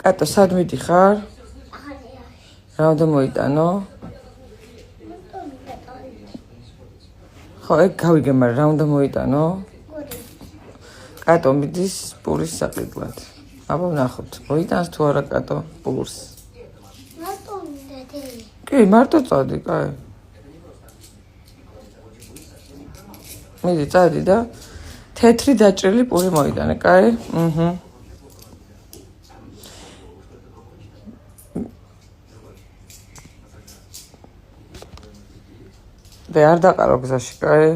კატო, სად მიდიხარ? რა უნდა მოიტანო? ხო, ეგ გავიგე, მაგრამ რა უნდა მოიტანო? კატო მიდის პურის საყიდლად. აბა ვნახოთ, მოიტანს თუ არა კატო პურს. მარტო მინდა დე. კი, მარტო წადი, კაი. მიდი, წადი და თეთრი დაჭრილი პური მოიტანე, კაი? და არ დაყარო გზაში, კაი?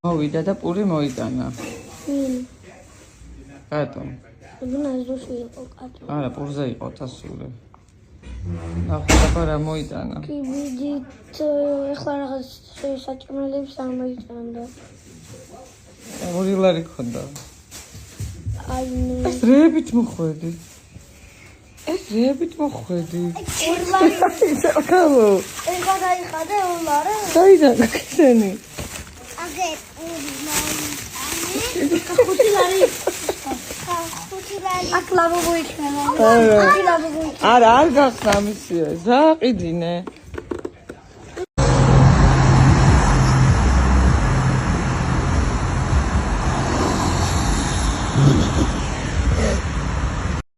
მოვიდა და პური მოიტანა. კატო. ნაზუსი იყო კატო. არა, პურზე იყო თასული. ნახე რა მოიტანა. კი, ვიდით, ეხლა რაღაც საჭმელებს არ მოიტანდა. ორი ლარი ქონდა. აი, ეს რეებით მოხვედი. კალო. ეხლა დაიხადე ოლარა. საიდან გაქცენი? აგე, ხუთი ლარი. აქ ლაბო მოიქნება. არა, არ გახსნა მისია. ზაყიდინე.